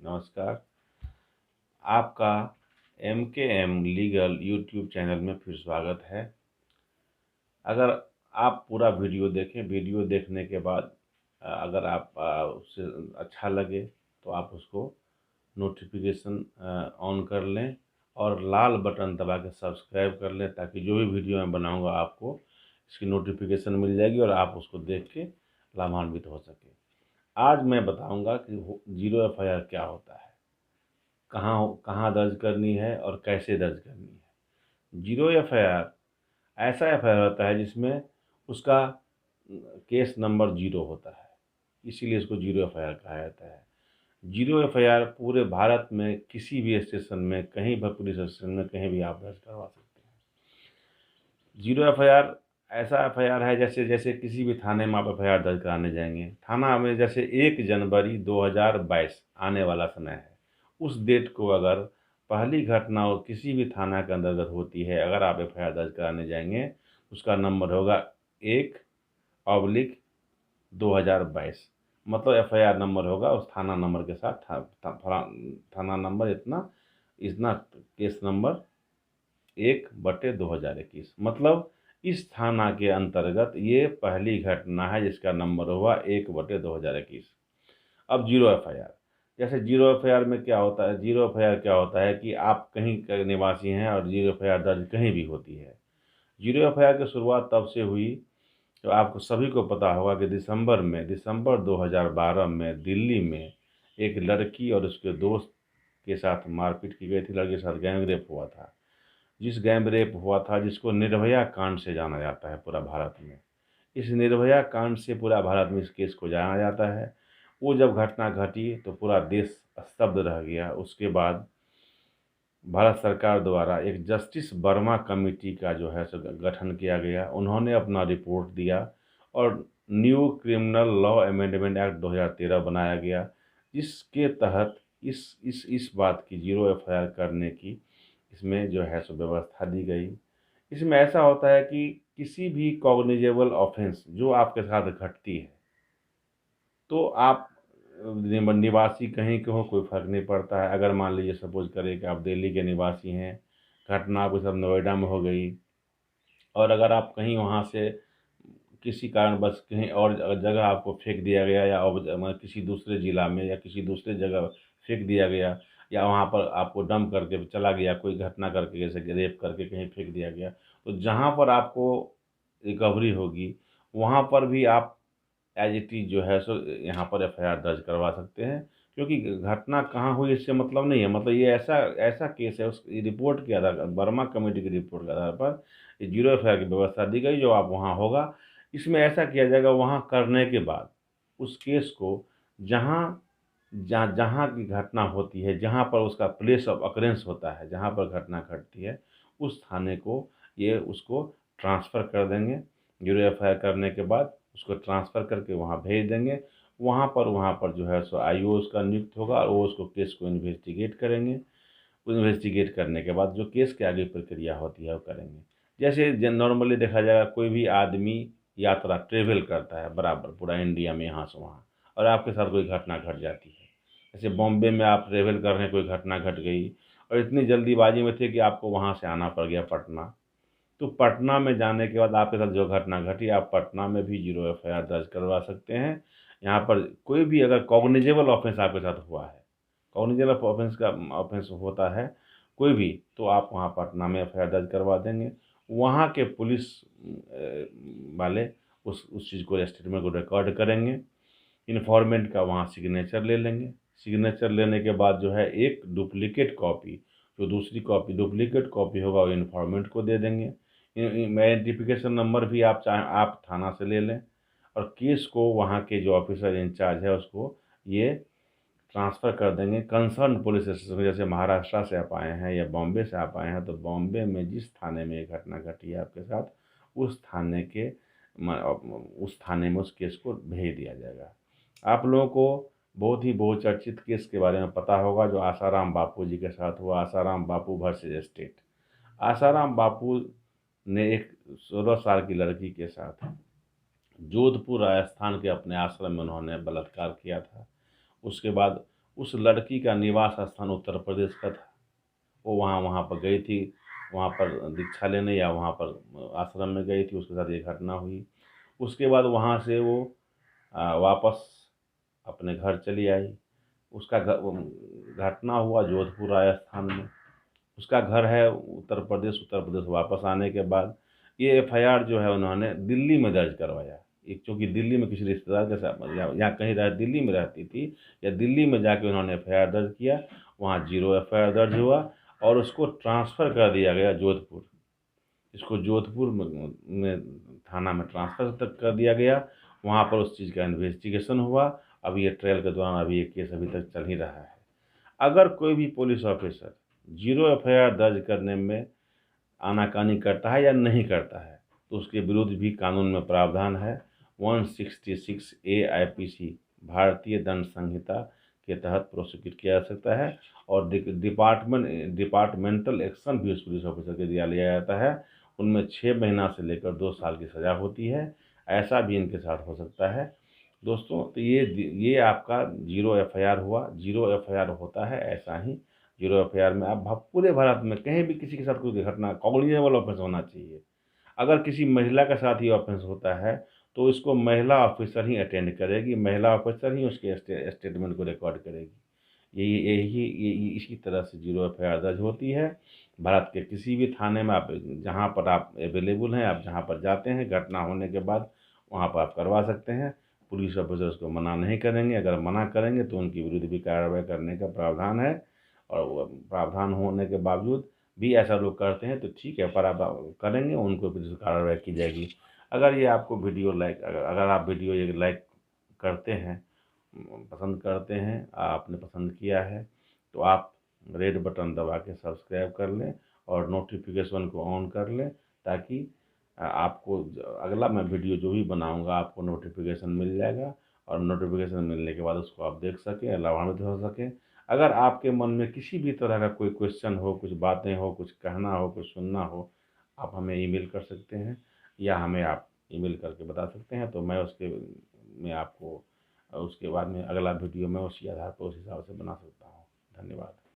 नमस्कार। आपका एम के एम लीगल यूट्यूब चैनल में फिर स्वागत है। अगर आप पूरा वीडियो देखें, वीडियो देखने के बाद अगर आप उससे अच्छा लगे तो आप उसको नोटिफिकेशन ऑन कर लें और लाल बटन दबा के सब्सक्राइब कर लें, ताकि जो भी वीडियो मैं बनाऊंगा आपको इसकी नोटिफिकेशन मिल जाएगी और आप उसको देख के लाभान्वित हो सके। आज मैं बताऊंगा कि जीरो एफआईआर क्या होता है, कहाँ कहाँ दर्ज करनी है और कैसे दर्ज करनी है। जीरो एफआईआर ऐसा एफआईआर होता है जिसमें उसका केस नंबर जीरो होता है, इसीलिए इसको जीरो एफआईआर कहा जाता है। जीरो एफआईआर पूरे भारत में किसी भी स्टेशन में, कहीं भी पुलिस स्टेशन में कहीं भी आप दर्ज करवा सकते हैं। जीरो एफआईआर ऐसा एफआईआर है जैसे जैसे किसी भी थाने में आप एफआईआर दर्ज कराने जाएंगे, थाना में जैसे 1 जनवरी 2022 आने वाला समय है, उस डेट को अगर पहली घटना और किसी भी थाना के अंतर्गत होती है, अगर आप एफआईआर दर्ज कराने जाएंगे, उसका नंबर होगा 1/2022। मतलब एफआईआर नंबर होगा उस थाना नंबर के साथ थाना नंबर इतना इतना केस नंबर 1/2021। मतलब इस थाना के अंतर्गत ये पहली घटना है जिसका नंबर हुआ 1/2021। अब जीरो एफआईआर, जैसे जीरो एफआईआर में क्या होता है, जीरो एफआईआर क्या होता है कि आप कहीं के निवासी हैं और जीरो एफआईआर दर्ज कहीं भी होती है। जीरो एफआईआर की शुरुआत तब से हुई, तो आपको सभी को पता होगा कि दिसंबर 2012 में दिल्ली में एक लड़की और उसके दोस्त के साथ मारपीट की गई थी। लड़के के साथ गैंग रेप हुआ था। जिस गैंग रेप हुआ था, जिसको निर्भया कांड से जाना जाता है पूरा भारत में, इस निर्भया कांड से पूरा भारत में इस केस को जाना जाता है। वो जब घटना घटी तो पूरा देश स्तब्ध रह गया। उसके बाद भारत सरकार द्वारा एक जस्टिस वर्मा कमेटी का जो है सो गठन किया गया। उन्होंने अपना रिपोर्ट दिया और new criminal law amendment act 2013 बनाया गया, जिसके तहत इस बात की जीरो एफआईआर करने की इसमें जो है सो व्यवस्था दी गई। इसमें ऐसा होता है कि किसी भी कॉग्निजेबल ऑफेंस जो आपके साथ घटती है, तो आप निवासी कहीं के हो कोई फ़र्क नहीं पड़ता है। अगर मान लीजिए सपोज़ करें कि आप दिल्ली के निवासी हैं, घटना आपके साथ नोएडा में हो गई, और अगर आप कहीं वहाँ से किसी कारणवश कहीं और जगह आपको फेंक दिया गया, या मतलब किसी दूसरे ज़िला में या किसी दूसरे जगह फेंक दिया गया, या वहाँ पर आपको डंप करके चला गया, कोई घटना करके जैसे कि रेप करके कहीं फेंक दिया गया, तो जहाँ पर आपको रिकवरी होगी वहाँ पर भी आप एज इट इज़ जो है सो यहाँ पर एफआईआर दर्ज करवा सकते हैं। क्योंकि घटना कहाँ हुई इससे मतलब नहीं है, मतलब ये ऐसा ऐसा केस है, उस रिपोर्ट के आधार पर, वर्मा कमेटी की रिपोर्ट के आधार पर ये जीरो एफआईआर की व्यवस्था दी गई। जो आप वहाँ होगा, इसमें ऐसा किया जाएगा, वहाँ करने के बाद उस केस को जहाँ जहाँ जहाँ की घटना होती है, जहाँ पर उसका प्लेस ऑफ अकरेंस होता है, जहाँ पर घटना घटती है, उस थाने को ये उसको ट्रांसफ़र कर देंगे। जीरो एफआईआर करने के बाद उसको ट्रांसफ़र करके वहाँ भेज देंगे। वहाँ पर जो है सो आईओ उसका नियुक्त होगा और वो उसको केस को इन्वेस्टिगेट करेंगे। इन्वेस्टिगेट करने के बाद जो केस की आगे प्रक्रिया होती है वो करेंगे। जैसे नॉर्मली देखा जाएगा, कोई भी आदमी यात्रा ट्रेवल करता है बराबर पूरा इंडिया में यहाँ से वहाँ, और आपके साथ कोई घटना घट जाती है। जैसे बॉम्बे में आप ट्रेवल कर रहे हैं, कोई घटना घट गई और इतनी जल्दीबाजी में थे कि आपको वहाँ से आना पड़ गया पटना। तो पटना में जाने के बाद आपके साथ जो घटना घटी, आप पटना में भी जीरो एफआईआर दर्ज करवा सकते हैं। यहाँ पर कोई भी अगर कॉग्निजेबल ऑफेंस आपके साथ हुआ है, कॉग्निजेबल ऑफेंस का ऑफेंस होता है कोई भी, तो आप वहाँ पटना में एफआईआर दर्ज करवा देंगे। वहाँ के पुलिस वाले उस चीज़ को, स्टेटमेंट को रिकॉर्ड करेंगे। इन्फॉर्मेंट का वहाँ सिग्नेचर ले लेंगे। सिग्नेचर लेने के बाद जो है एक डुप्लीकेट कॉपी, जो दूसरी कॉपी डुप्लीकेट कॉपी होगा वो इन्फॉर्मेंट को दे देंगे। आइडेंटिफिकेशन नंबर भी आप चाहें आप थाना से ले लें, और केस को वहाँ के जो ऑफिसर इंचार्ज है उसको ये ट्रांसफ़र कर देंगे कंसर्न पुलिस स्टेशन में। जैसे महाराष्ट्र से आप आए हैं या बॉम्बे से आप आए हैं, तो बॉम्बे में जिस थाने में ये घटना घटी है आपके साथ, उस थाने के उस थाने में उस केस को भेज दिया जाएगा। आप लोगों को बहुत ही बहुचर्चित केस के बारे में पता होगा, जो आसाराम बापू जी के साथ हुआ, आसाराम बापू वर्सेस स्टेट। आसाराम बापू ने एक 16 साल की लड़की के साथ जोधपुर राजस्थान के अपने आश्रम में उन्होंने बलात्कार किया था। उसके बाद उस लड़की का निवास स्थान उत्तर प्रदेश का था। वो वहाँ पर गई थी, वहाँ पर दीक्षा लेने या वहाँ पर आश्रम में गई थी, उसके साथ ये घटना हुई। उसके बाद वहाँ से वो वापस अपने घर चली आई। उसका घटना हुआ जोधपुर राजस्थान में। उसका घर है उत्तर प्रदेश। उत्तर प्रदेश वापस आने के बाद ये एफआईआर जो है उन्होंने दिल्ली में दर्ज करवाया। एक चूँकि दिल्ली में किसी रिश्तेदार के साथ या कहीं दिल्ली में रहती थी, या दिल्ली में जाके उन्होंने एफआईआर दर्ज किया। वहाँ जीरो एफआईआर दर्ज हुआ और उसको ट्रांसफ़र कर दिया गया जोधपुर। इसको जोधपुर में थाना में ट्रांसफ़र तक कर दिया गया। वहाँ पर उस चीज़ का इन्वेस्टिगेशन हुआ। अब ये ट्रायल के दौरान अभी ये केस अभी तक चल ही रहा है। अगर कोई भी पुलिस ऑफिसर जीरो एफआईआर दर्ज करने में आनाकानी करता है या नहीं करता है, तो उसके विरुद्ध भी कानून में प्रावधान है। 166 ए आईपीसी भारतीय दंड संहिता के तहत प्रोसिक्यूट किया जा सकता है और डिपार्टमेंटल एक्शन भी उस पुलिस ऑफिसर के दिया लिया जाता है। उनमें 6 महीना से लेकर 2 साल की सज़ा होती है। ऐसा भी इनके साथ हो सकता है। दोस्तों, तो ये आपका जीरो एफआईआर हुआ। जीरो एफआईआर होता है ऐसा ही। जीरो एफआईआर में आप पूरे भारत में कहीं भी किसी के साथ कोई घटना कॉग्निजेबल ऑफेंस होना चाहिए। अगर किसी महिला के साथ ये ऑफेंस होता है तो इसको महिला ऑफिसर ही अटेंड करेगी, महिला ऑफिसर ही उसके स्टेटमेंट को रिकॉर्ड करेगी। यही इसी तरह से जीरो एफआईआर दर्ज होती है। भारत के किसी भी थाने में आप जहाँ पर आप अवेलेबल हैं, आप जहाँ पर जाते हैं घटना होने के बाद, वहाँ पर आप करवा सकते हैं। पुलिस ऑफिसर उसको मना नहीं करेंगे। अगर मना करेंगे तो उनके विरुद्ध भी कार्रवाई करने का प्रावधान है। और वो प्रावधान होने के बावजूद भी ऐसा लोग करते हैं तो ठीक है, पर आप करेंगे उनको विरुद्ध कार्रवाई की जाएगी। अगर ये आपको वीडियो अगर आप वीडियो ये लाइक करते हैं, पसंद करते हैं, आपने पसंद किया है, तो आप रेड बटन दबा के सब्सक्राइब कर लें और नोटिफिकेशन को ऑन कर लें, ताकि आपको अगला मैं वीडियो जो भी बनाऊंगा आपको नोटिफिकेशन मिल जाएगा। और नोटिफिकेशन मिलने के बाद उसको आप देख सकें, लाभान्वित हो सकें। अगर आपके मन में किसी भी तरह का कोई क्वेश्चन हो, कुछ बातें हो, कुछ कहना हो, कुछ सुनना हो, आप हमें ईमेल कर सकते हैं या हमें आप ईमेल करके बता सकते हैं। तो मैं उसके में आपको उसके बाद में अगला वीडियो मैं उसी आधार पर उस हिसाब से बना सकता हूँ। धन्यवाद।